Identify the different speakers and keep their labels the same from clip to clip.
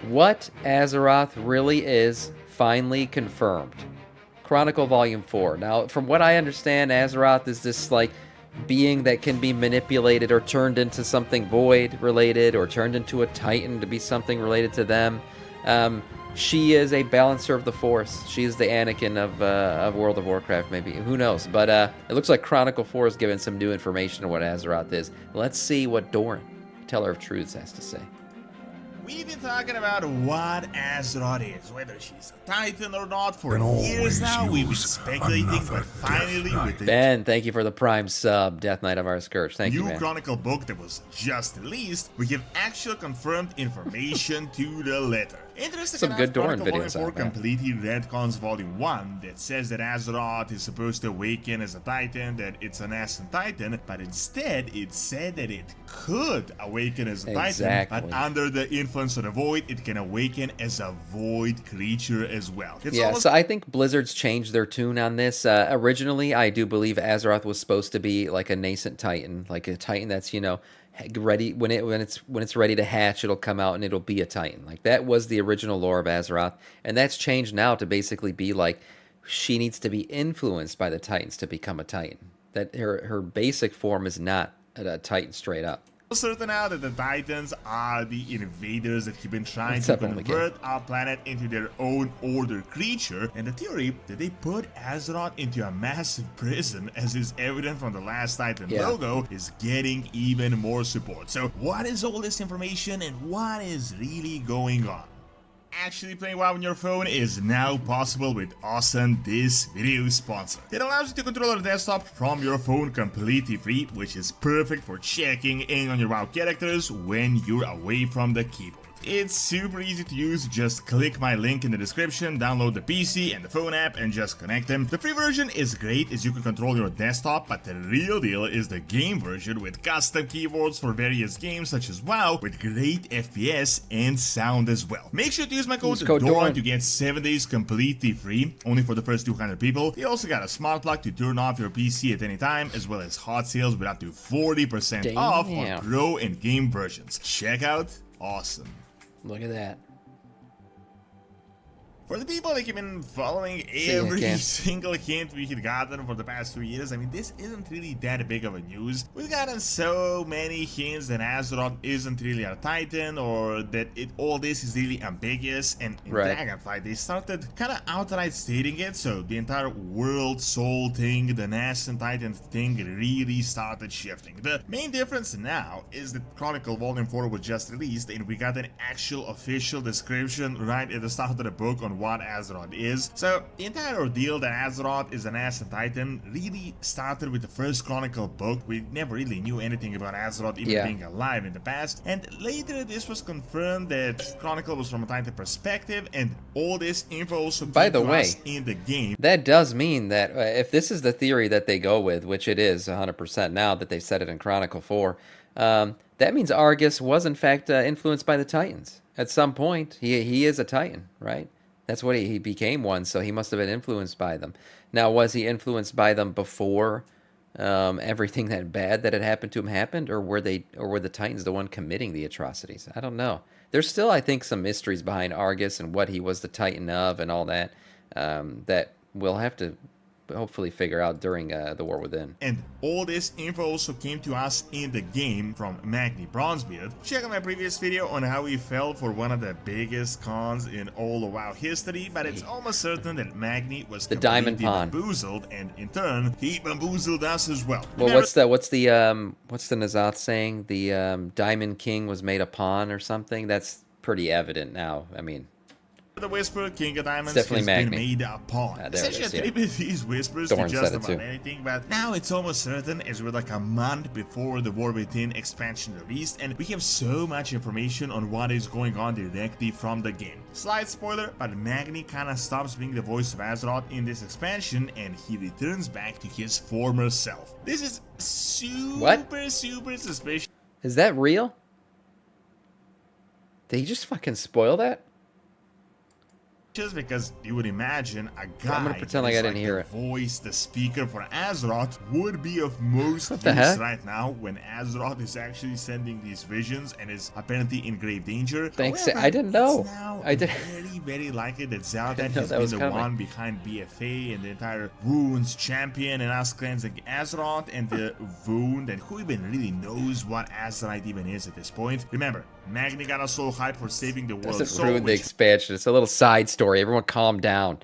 Speaker 1: What Azeroth really is finally confirmed. Chronicle Volume 4. Now, from what I understand, Azeroth is this, like, being that can be manipulated or turned into something void related or turned into a titan to be something related to them. She is a balancer of the Force. She is the Anakin of World of Warcraft, maybe. Who knows? But it looks like Chronicle 4 is giving some new information on what Azeroth is. Let's see what Doran, Teller of Truths, has to say.
Speaker 2: We've been talking about what Azeroth is, whether she's a Titan or not, for years now. We've been speculating, but finally, with the
Speaker 1: Ben, thank you for the Prime sub, Death Knight of our Scourge. Thank you,
Speaker 2: new
Speaker 1: man.
Speaker 2: Chronicle book that was just released, we have actual confirmed information to the letter. Interesting
Speaker 1: Some
Speaker 2: enough,
Speaker 1: good Doran
Speaker 2: Chronicle
Speaker 1: videos
Speaker 2: Volume 4
Speaker 1: out there.
Speaker 2: completely retcons Volume 1 that says that Azeroth is supposed to awaken as a Titan, that it's an Ascent Titan, but instead it said that it could awaken as a Titan, but under the influence of the Void, it can awaken as a Void creature as well.
Speaker 1: Yeah, so I think Blizzard's changed their tune on this. Originally, I do believe Azeroth was supposed to be like a nascent Titan, like a Titan that's, you know, ready when it's ready to hatch, it'll come out and it'll be a Titan. Like that was the original lore of Azeroth, and that's changed now to basically be like she needs to be influenced by the Titans to become a Titan. That her basic form is not a Titan straight up.
Speaker 2: Certain now that the Titans are the invaders that have been trying to convert our planet into their own order creature, and the theory that they put Azeroth into a massive prison, as is evident from the last Titan logo, is getting even more support. So what is all this information and what is really going on? Actually playing WoW on your phone is now possible with Awesome, this video sponsor. It allows you to control your desktop from your phone completely free, which is perfect for checking in on your WoW characters when you're away from the keyboard. It's super easy to use, just click my link in the description, download the PC and the phone app and just connect them. The free version is great as you can control your desktop, but the real deal is the game version with custom keyboards for various games such as WoW with great FPS and sound as well. Make sure to use my code DORAN to get 7 days completely free, only for the first 200 people. They also got a smart plug to turn off your PC at any time, as well as hot sales with up to 40% off on Pro and game versions. Check out Awesome.
Speaker 1: Look at that.
Speaker 2: For the people that have been following every single hint we had gotten for the past 2 years, I mean, this isn't really that big of a news. We've gotten so many hints that Azeroth isn't really a Titan, or that all this is really ambiguous, and in Dragonflight they started kind of outright stating it, so the entire world soul thing, the Nascent Titan thing really started shifting. The main difference now is that Chronicle Volume 4 was just released, and we got an actual official description right at the start of the book on what Azeroth is. So the entire ordeal that Azeroth is an Ascent Titan really started with the first Chronicle book. We never really knew anything about Azeroth even being alive in the past, and later this was confirmed that Chronicle was from a Titan perspective, and all this info also came to us in the game.
Speaker 1: That does mean that if this is the theory that they go with, which it is 100% now that they've said it in Chronicle 4, that means Argus was in fact influenced by the Titans. At some point, he is a Titan, right? That's what he became one, so he must have been influenced by them. Now, was he influenced by them before everything that bad that had happened to him happened, or were the Titans the one committing the atrocities? I don't know. There's still, I think, some mysteries behind Argus and what he was the Titan of and all that that we'll have to hopefully figure out during the War Within.
Speaker 2: And all this info also came to us in the game from Magnni Bronzebeard. Check out my previous video on how he fell for one of the biggest cons in all of WoW history, but it's almost certain that Magnni was
Speaker 1: the Diamond Pawn
Speaker 2: bamboozled, and in turn he bamboozled us as well.
Speaker 1: Well, what's the N'Zoth saying? The Diamond King was made a pawn or something? That's pretty evident now. I mean,
Speaker 2: the Whisper, King of Diamonds, has been made a pawn. Essentially attributed these whispers to just about anything, but now it's almost certain, as we're like a month before the War Within expansion released, and we have so much information on what is going on directly from the game. Slight spoiler, but Magnni kinda stops being the voice of Azeroth in this expansion, and he returns back to his former self. This is super suspicious.
Speaker 1: Is that real? Did he just fucking spoil that?
Speaker 2: Just because you would imagine a
Speaker 1: I'm gonna
Speaker 2: guy
Speaker 1: pretend
Speaker 2: that
Speaker 1: like
Speaker 2: is
Speaker 1: I didn't
Speaker 2: like
Speaker 1: hear
Speaker 2: the
Speaker 1: it.
Speaker 2: voice, the speaker for Azeroth would be of most
Speaker 1: What the
Speaker 2: use
Speaker 1: heck?
Speaker 2: right now when Azeroth is actually sending these visions and is apparently in grave danger.
Speaker 1: Thanks.
Speaker 2: However,
Speaker 1: I didn't
Speaker 2: it's
Speaker 1: know.
Speaker 2: now
Speaker 1: I did.
Speaker 2: very likely that Zalatan
Speaker 1: Didn't know
Speaker 2: has
Speaker 1: that
Speaker 2: been
Speaker 1: was
Speaker 2: the
Speaker 1: coming.
Speaker 2: one behind BFA and the entire Wounds champion and us cleansing Azeroth and the Wound, and who even really knows what Azerite even is at this point. Remember, Magnni got us so hyped for saving the world's
Speaker 1: Doesn't
Speaker 2: soul,
Speaker 1: ruin the
Speaker 2: which
Speaker 1: expansion. It's a little side story. Everyone calm down.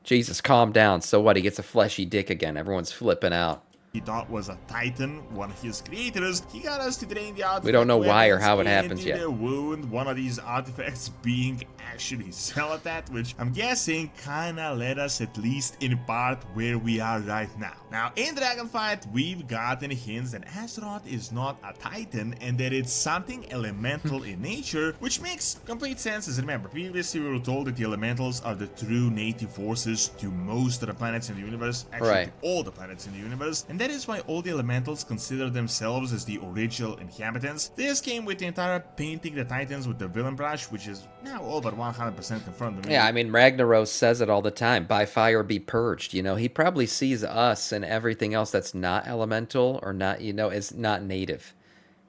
Speaker 1: Jesus, calm down. So what? He gets a fleshy dick again. Everyone's flipping out.
Speaker 2: he thought was a Titan, one of his creators. He got us to drain the artifact
Speaker 1: We don't know why or
Speaker 2: weapons
Speaker 1: how it happens
Speaker 2: into
Speaker 1: yet.
Speaker 2: the Wound, one of these artifacts being actually Celotat, which I'm guessing kinda led us at least in part where we are right now. Now, in Dragonfight, we've gotten hints that Azeroth is not a Titan and that it's something elemental in nature, which makes complete sense. As remember, previously we were told that the elementals are the true native forces to most of the planets in the universe, actually
Speaker 1: Right.
Speaker 2: to all the planets in the universe, and that is why all the elementals consider themselves as the original inhabitants. This came with the entire painting the Titans with the villain brush, which is now all but 100% confirmed to me.
Speaker 1: Yeah, I mean, Ragnaros says it all the time. By fire be purged. You know, he probably sees us and everything else that's not elemental or not, is not native.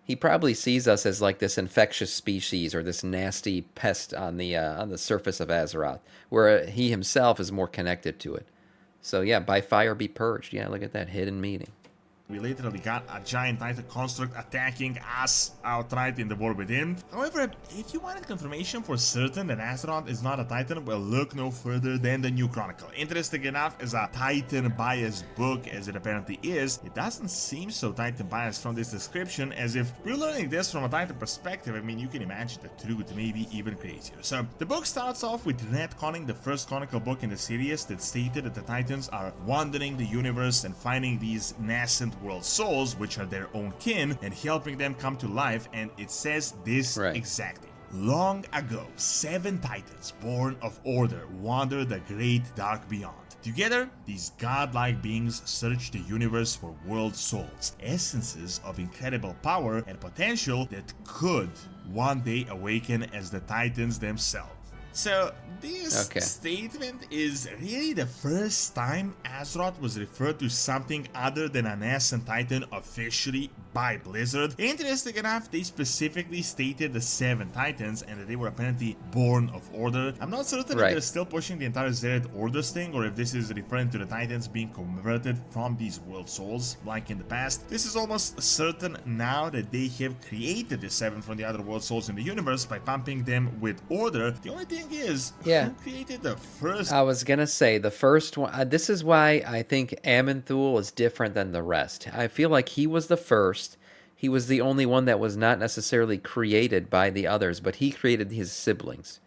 Speaker 1: He probably sees us as like this infectious species or this nasty pest on the surface of Azeroth, where he himself is more connected to it. So yeah, by fire be purged. Yeah, look at that hidden meaning.
Speaker 2: We literally got a giant Titan construct attacking us outright in the war within. However, if you wanted confirmation for certain that Azeroth is not a Titan, well, look no further than the new Chronicle. Interesting enough, as a Titan-biased book as it apparently is, it doesn't seem so Titan-biased from this description, as if we're learning this from a Titan perspective. I mean, you can imagine the truth may be even crazier. So, the book starts off with retconning the first Chronicle book in the series that stated that the Titans are wandering the universe and finding these nascent world souls, which are their own kin, and helping them come to life, and it says this exactly. Long ago, 7 Titans born of order wandered the great dark beyond. Together, these godlike beings search the universe for world souls, essences of incredible power and potential that could one day awaken as the Titans themselves. So, this statement is really the first time Azeroth was referred to something other than an Ascent Titan officially by Blizzard. Interesting enough, they specifically stated the 7 Titans and that they were apparently born of order. I'm not certain if they're still pushing the entire Zered Orders thing or if this is referring to the Titans being converted from these world souls like in the past. This is almost certain now that they have created the 7 from the other world souls in the universe by pumping them with order. The only thing is, who created the first?
Speaker 1: I was gonna say the first one. This is why I think Aman'Thul is different than the rest. I feel like he was the first. He was the only one that was not necessarily created by the others, but he created his siblings,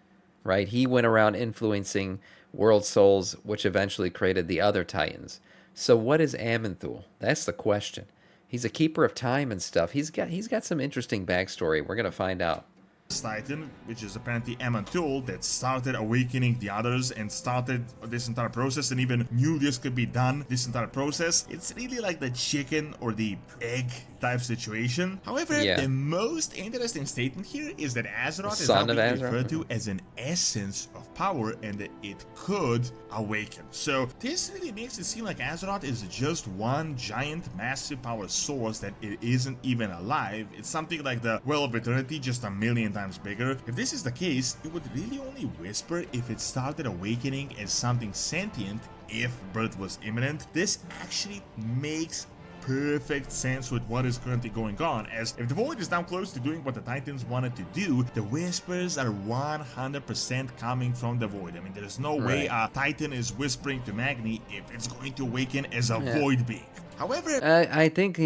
Speaker 1: right? He went around influencing world souls, which eventually created the other Titans. So what is Aman'Thul? That's the question. He's a keeper of time and stuff. He's got some interesting backstory. We're gonna find out.
Speaker 2: Titan, which is apparently Aman'Thul, that started awakening the others and started this entire process and even knew this could be done, this entire process. It's really like the chicken or the egg type situation. However, the most interesting statement here is that Azeroth is now being referred to as an essence of power and that it could awaken. So this really makes it seem like Azeroth is just one giant massive power source that it isn't even alive. It's something like the Well of Eternity, just a million times bigger. If this is the case, it would really only whisper if it started awakening as something sentient if birth was imminent. This actually makes perfect sense with what is currently going on, as if the Void is now close to doing what the Titans wanted to do, the whispers are 100% coming from the Void. I mean, there's no way a Titan is whispering to Magnni if it's going to awaken as a Void being. However,
Speaker 1: I think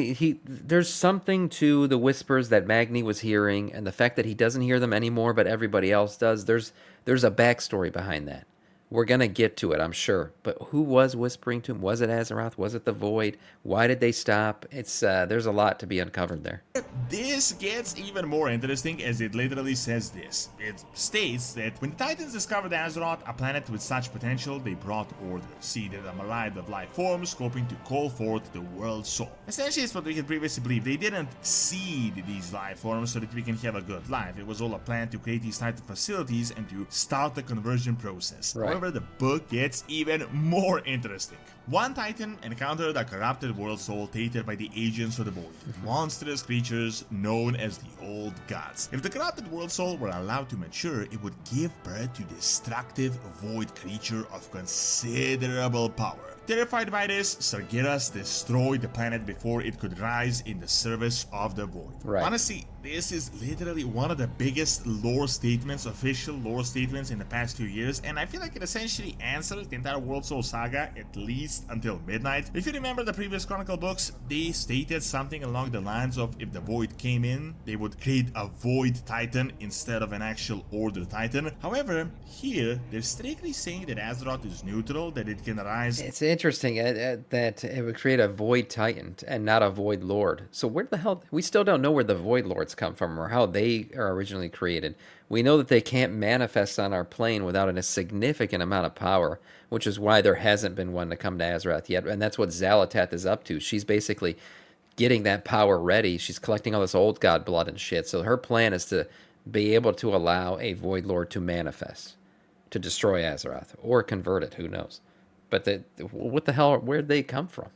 Speaker 1: there's something to the whispers that Magnni was hearing, and the fact that he doesn't hear them anymore, but everybody else does. There's a backstory behind that. We're going to get to it, I'm sure. But who was whispering to him? Was it Azeroth? Was it the Void? Why did they stop? It's there's a lot to be uncovered there.
Speaker 2: This gets even more interesting as it literally says this. It states that when the Titans discovered Azeroth, a planet with such potential, they brought order, seeded a myriad of life forms, hoping to call forth the world's soul. Essentially, it's what we had previously believed. They didn't seed these life forms so that we can have a good life. It was all a plan to create these Titan facilities and to start the conversion process.
Speaker 1: Right.
Speaker 2: However, the book gets even more interesting. One Titan encountered a corrupted world soul tainted by the agents of the Void, monstrous creatures known as the Old Gods. If the corrupted world soul were allowed to mature, it would give birth to destructive Void creature of considerable power. Terrified by this, Sargeras destroyed the planet before it could rise in the service of the Void.
Speaker 1: Right.
Speaker 2: Honestly, this is literally one of the biggest lore statements, official lore statements in the past few years, and I feel like it essentially answers the entire World Soul saga, at least until midnight. If you remember the previous Chronicle books, they stated something along the lines of if the Void came in, they would create a Void Titan instead of an actual Order Titan. However, here, they're strictly saying that Azeroth is neutral, that it can arise...
Speaker 1: It's interesting that it would create a Void Titan and not a Void Lord. So where the hell... We still don't know where the Void Lords come from or how they are originally created. We know that they can't manifest on our plane without a significant amount of power, which is why there hasn't been one to come to Azeroth yet, and that's what Xalatath is up to. She's basically getting that power ready. She's collecting all this old god blood and shit, so her plan is to be able to allow a Void Lord to manifest, to destroy Azeroth, or convert it, who knows. But what the hell, where'd they come from?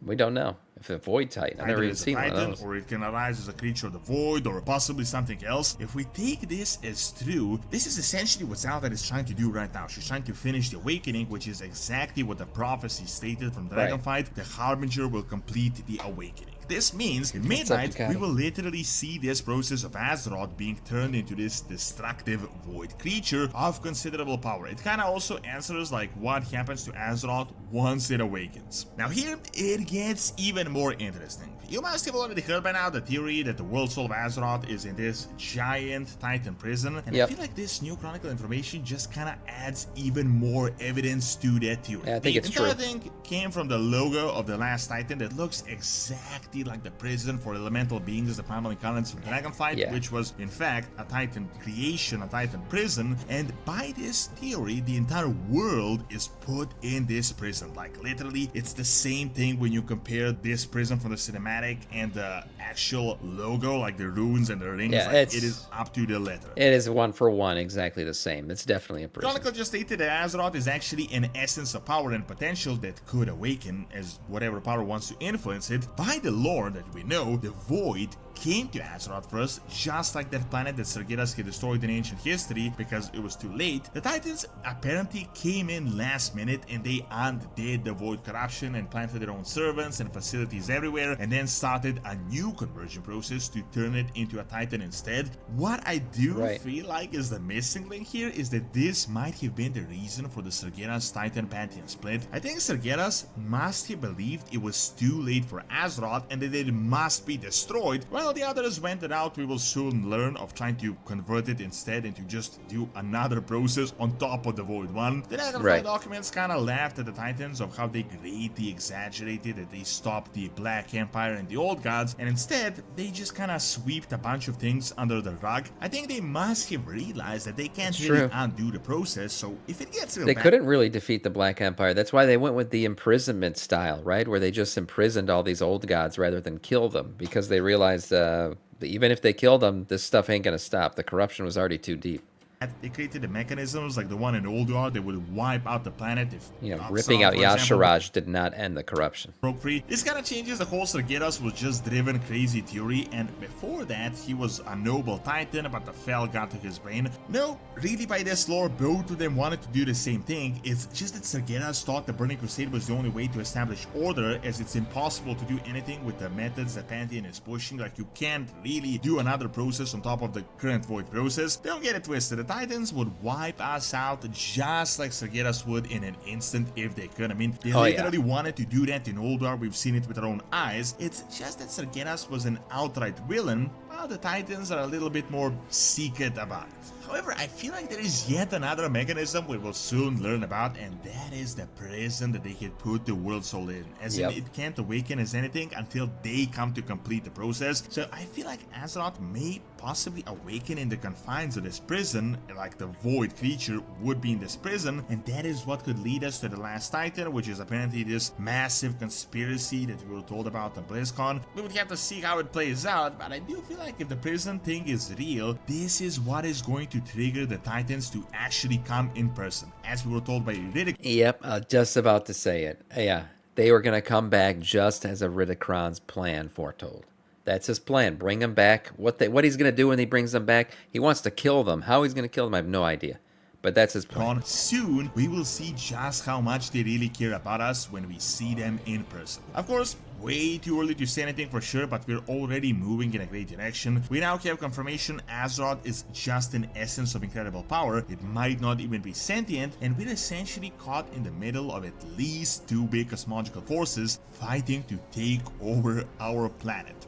Speaker 1: We don't know. If a Void Titan, I've never even seen one of those.
Speaker 2: Or it can arise as a creature of the Void, or possibly something else. If we take this as true, this is essentially what Xalatath is trying to do right now. She's trying to finish the Awakening, which is exactly what the prophecy stated from Dragonfight. The Harbinger will complete the Awakening. This means in midnight, we will literally see this process of Azeroth being turned into this destructive Void creature of considerable power. It kind of also answers like what happens to Azeroth once it awakens. Now here, it gets even more interesting. You must have already heard by now the theory that the world soul of Azeroth is in this giant Titan prison, and I feel like this new Chronicle information just kind of adds even more evidence to that theory.
Speaker 1: Yeah, I think it's true.
Speaker 2: The entire thing came from the logo of the last Titan that looks exactly like the prison for elemental beings, the primal incarnates from Dragonfight, which was in fact a Titan creation, a Titan prison, and by this theory, the entire world is put in this prison. Like literally, it's the same thing when you compare this prison from the cinematic and the actual logo, like the runes and the rings.
Speaker 1: Yeah,
Speaker 2: like, it is up to the letter.
Speaker 1: It is one for one, exactly the same. It's definitely a prison.
Speaker 2: Chronicle just stated that Azeroth is actually an essence of power and potential that could awaken as whatever power wants to influence it. By the lore that we know, the Void came to Azeroth first, just like that planet that Sargeras had destroyed in ancient history because it was too late. The Titans apparently came in last minute and they undid the Void corruption and planted their own servants and facilities everywhere, and then started a new conversion process to turn it into a Titan instead. What I do feel like is the missing link here is that this might have been the reason for the Sargeras Titan Pantheon split. I think Sargeras must have believed it was too late for Azeroth and that it must be destroyed, while the others went the route we will soon learn of trying to convert it instead and to just do another process on top of the Void one. The Dragonflight documents kind of laughed at the Titans of how they greatly exaggerated that they stopped the Black Empire and the Old Gods, and instead they just kind of swept a bunch of things under the rug. I think they must have realized that they can't really undo the process, so if it gets real
Speaker 1: bad, couldn't really defeat the Black Empire. That's why they went with the imprisonment style, right? Where they just imprisoned all these old gods rather than kill them, because they realized even if they killed them, this stuff ain't gonna stop. The corruption was already too deep.
Speaker 2: They created the mechanisms like the one in Ulduar that would wipe out the planet if...
Speaker 1: ripping out Yasharaj did not end the corruption.
Speaker 2: Broke free. This kind of changes the whole Sargeras was just driven crazy theory, and before that, he was a noble Titan, but the Fel got to his brain. No, really by this lore, both of them wanted to do the same thing. It's just that Sargeras thought the Burning Crusade was the only way to establish order, as it's impossible to do anything with the methods that Pantheon is pushing. Like, you can't really do another process on top of the current Void process. Don't get it twisted. The Titans would wipe us out just like Sargeras would in an instant if they could. I mean, they literally wanted to do that in Ulduar. We've seen it with our own eyes. It's just that Sargeras was an outright villain, while the Titans are a little bit more secret about it. However, I feel like there is yet another mechanism we will soon learn about, and that is the prison that they can put the world soul in. As in, it can't awaken as anything until they come to complete the process. So I feel like Azeroth may possibly awaken in the confines of this prison, like the void creature would be in this prison, and that is what could lead us to the last Titan, which is apparently this massive conspiracy that we were told about on BlizzCon. We would have to see how it plays out, but I do feel like if the prison thing is real, this is what is going to trigger the Titans to actually come in person, as we were told by Riddick.
Speaker 1: Yep, just about to say it. Yeah, they were going to come back just as a Riddickron's plan foretold. That's his plan. Bring them back. What he's going to do when he brings them back, he wants to kill them. How he's going to kill them, I have no idea. But that's his plan.
Speaker 2: Soon, we will see just how much they really care about us when we see them in person. Of course, way too early to say anything for sure, but we're already moving in a great direction. We now have confirmation Azeroth is just an essence of incredible power. It might not even be sentient, and we're essentially caught in the middle of at least two big cosmological forces fighting to take over our planet.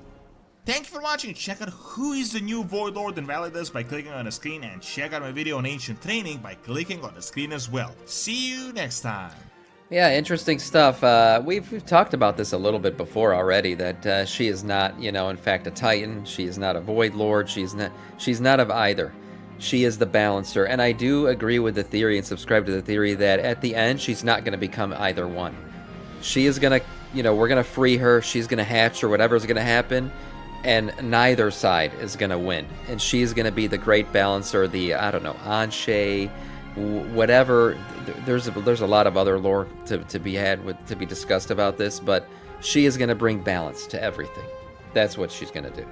Speaker 2: Thank you for watching. Check out who is the new Void Lord in Validus by clicking on the screen, and check out my video on Ancient Training by clicking on the screen as well. See you next time.
Speaker 1: Yeah, interesting stuff. We've talked about this a little bit before already, that she is not, in fact, a Titan. She is not a Void Lord. She's not of either. She is the balancer, and I do agree with the theory and subscribe to the theory that at the end she's not going to become either one. She is going to, we're going to free her. She's going to hatch or whatever's going to happen. And neither side is going to win. And she's going to be the great balancer, the, I don't know, Anshe, whatever. There's a lot of other lore to be discussed about this, but she is going to bring balance to everything. That's what she's going to do.